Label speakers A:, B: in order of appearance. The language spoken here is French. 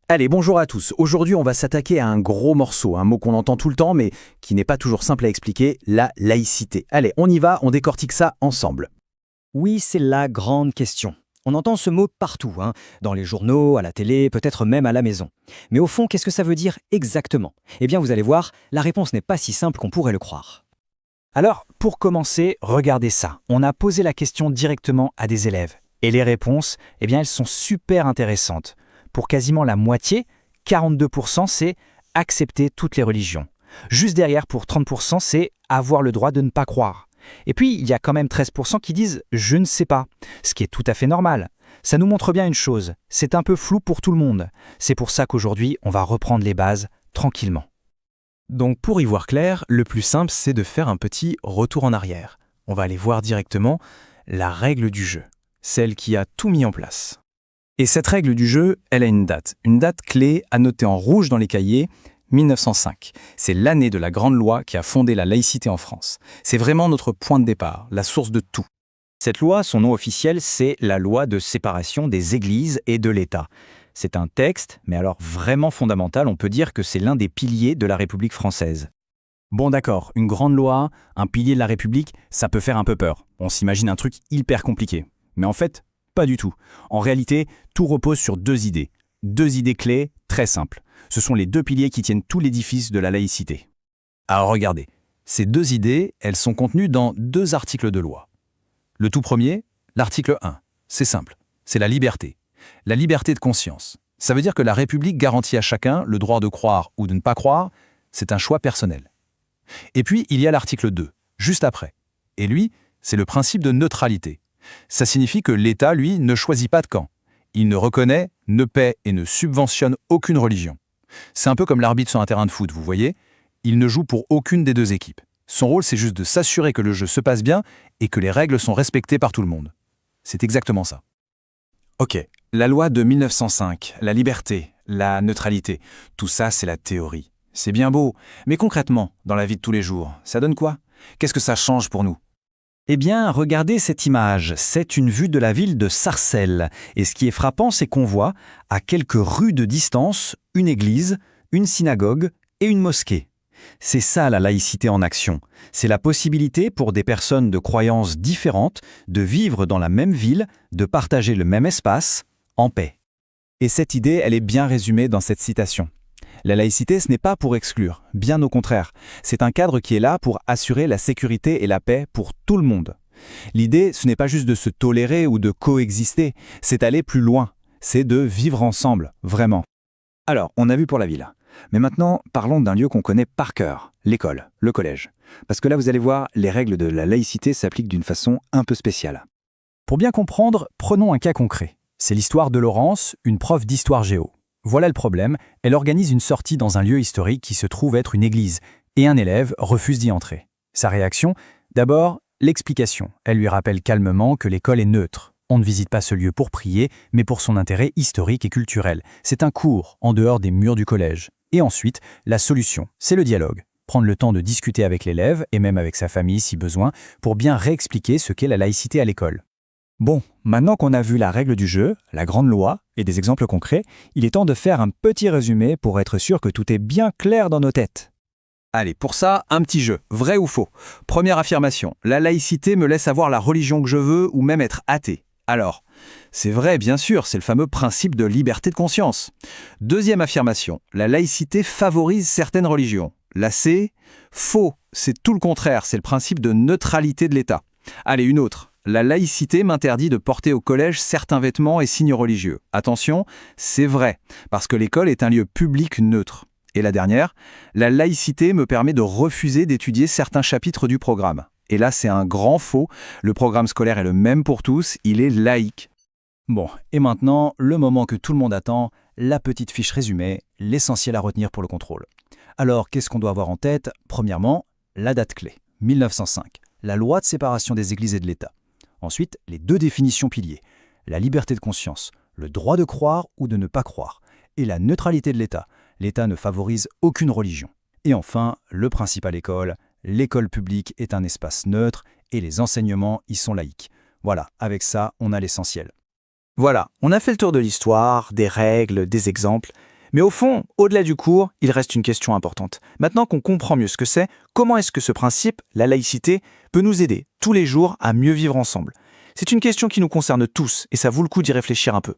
A: Allez, bonjour à tous. Aujourd'hui, on va s'attaquer à un gros morceau, un mot qu'on entend tout le temps, mais qui n'est pas toujours simple à expliquer, la laïcité. Allez, on y va, on décortique ça ensemble.
B: Oui, c'est la grande question. On entend ce mot partout, dans les journaux, à la télé, peut-être même à la maison. Mais au fond, qu'est-ce que ça veut dire exactement? Eh bien, vous allez voir, la réponse n'est pas si simple qu'on pourrait le croire.
C: Alors, pour commencer, regardez ça. On a posé la question directement à des élèves. Et les réponses, eh bien, elles sont super intéressantes. Pour quasiment la moitié, 42%, c'est accepter toutes les religions. Juste derrière, pour 30%, c'est avoir le droit de ne pas croire. Et puis, il y a quand même 13% qui disent « je ne sais pas », ce qui est tout à fait normal. Ça nous montre bien une chose, c'est un peu flou pour tout le monde. C'est pour ça qu'aujourd'hui, on va reprendre les bases tranquillement.
D: Donc pour y voir clair, le plus simple c'est de faire un petit retour en arrière. On va aller voir directement la règle du jeu, celle qui a tout mis en place. Et cette règle du jeu, elle a une date clé à noter en rouge dans les cahiers, 1905. C'est l'année de la Grande Loi qui a fondé la laïcité en France. C'est vraiment notre point de départ, la source de tout.
B: Cette loi, son nom officiel, c'est la loi de séparation des églises et de l'État. C'est un texte, mais alors vraiment fondamental, on peut dire que c'est l'un des piliers de la République française.
C: Bon d'accord, une grande loi, un pilier de la République, ça peut faire un peu peur. On s'imagine un truc hyper compliqué. Mais en fait, pas du tout. En réalité, tout repose sur deux idées. Deux idées clés, très simples. Ce sont les deux piliers qui tiennent tout l'édifice de la laïcité.
D: Alors regardez, ces deux idées, elles sont contenues dans deux articles de loi. Le tout premier, l'article 1, c'est simple, c'est la liberté. La liberté de conscience. Ça veut dire que la République garantit à chacun le droit de croire ou de ne pas croire, c'est un choix personnel. Et puis, il y a l'article 2, juste après. Et lui, c'est le principe de neutralité. Ça signifie que l'État, lui, ne choisit pas de camp. Il ne reconnaît, ne paie et ne subventionne aucune religion. C'est un peu comme l'arbitre sur un terrain de foot, vous voyez. Il ne joue pour aucune des deux équipes. Son rôle, c'est juste de s'assurer que le jeu se passe bien et que les règles sont respectées par tout le monde. C'est exactement ça. Ok, la loi de 1905, la liberté, la neutralité, tout ça, c'est la théorie. C'est bien beau, mais concrètement, dans la vie de tous les jours, ça donne quoi? Qu'est-ce que ça change pour nous?
B: Eh bien, regardez cette image, c'est une vue de la ville de Sarcelles. Et ce qui est frappant, c'est qu'on voit, à quelques rues de distance, une église, une synagogue et une mosquée. C'est ça la laïcité en action. C'est la possibilité pour des personnes de croyances différentes de vivre dans la même ville, de partager le même espace, en paix.
C: Et cette idée, elle est bien résumée dans cette citation. La laïcité, ce n'est pas pour exclure, bien au contraire. C'est un cadre qui est là pour assurer la sécurité et la paix pour tout le monde. L'idée, ce n'est pas juste de se tolérer ou de coexister, c'est aller plus loin. C'est de vivre ensemble, vraiment. Alors, on a vu pour la ville. Mais maintenant, parlons d'un lieu qu'on connaît par cœur, l'école, le collège. Parce que là, vous allez voir, les règles de la laïcité s'appliquent d'une façon un peu spéciale. Pour bien comprendre, prenons un cas concret. C'est l'histoire de Laurence, une prof d'histoire géo. Voilà le problème, elle organise une sortie dans un lieu historique qui se trouve être une église, et un élève refuse d'y entrer. Sa réaction? D'abord, l'explication. Elle lui rappelle calmement que l'école est neutre. On ne visite pas ce lieu pour prier, mais pour son intérêt historique et culturel. C'est un cours, en dehors des murs du collège. Et ensuite, la solution, c'est le dialogue. Prendre le temps de discuter avec l'élève, et même avec sa famille si besoin, pour bien réexpliquer ce qu'est la laïcité à l'école. Bon, maintenant qu'on a vu la règle du jeu, la grande loi et des exemples concrets, il est temps de faire un petit résumé pour être sûr que tout est bien clair dans nos têtes.
D: Allez, pour ça, un petit jeu, vrai ou faux. Première affirmation, la laïcité me laisse avoir la religion que je veux ou même être athée. Alors, c'est vrai, bien sûr, c'est le fameux principe de liberté de conscience. Deuxième affirmation, la laïcité favorise certaines religions. Là, c'est faux, c'est tout le contraire, c'est le principe de neutralité de l'État. Allez, une autre. La laïcité m'interdit de porter au collège certains vêtements et signes religieux. Attention, c'est vrai, parce que l'école est un lieu public neutre. Et la dernière, la laïcité me permet de refuser d'étudier certains chapitres du programme. Et là, c'est un grand faux. Le programme scolaire est le même pour tous, il est laïque.
C: Bon, et maintenant, le moment que tout le monde attend, la petite fiche résumée, l'essentiel à retenir pour le contrôle. Alors, qu'est-ce qu'on doit avoir en tête? Premièrement, la date clé, 1905, la loi de séparation des églises et de l'État. Ensuite, les deux définitions piliers, la liberté de conscience, le droit de croire ou de ne pas croire, et la neutralité de l'État. L'État ne favorise aucune religion. Et enfin, le principe à l'école, l'école publique est un espace neutre et les enseignements y sont laïques. Voilà, avec ça, on a l'essentiel.
A: Voilà, on a fait le tour de l'histoire, des règles, des exemples.
C: Mais au fond, au-delà du cours, il reste une question importante. Maintenant qu'on comprend mieux ce que c'est, comment est-ce que ce principe, la laïcité, peut nous aider tous les jours à mieux vivre ensemble? C'est une question qui nous concerne tous et ça vaut le coup d'y réfléchir un peu.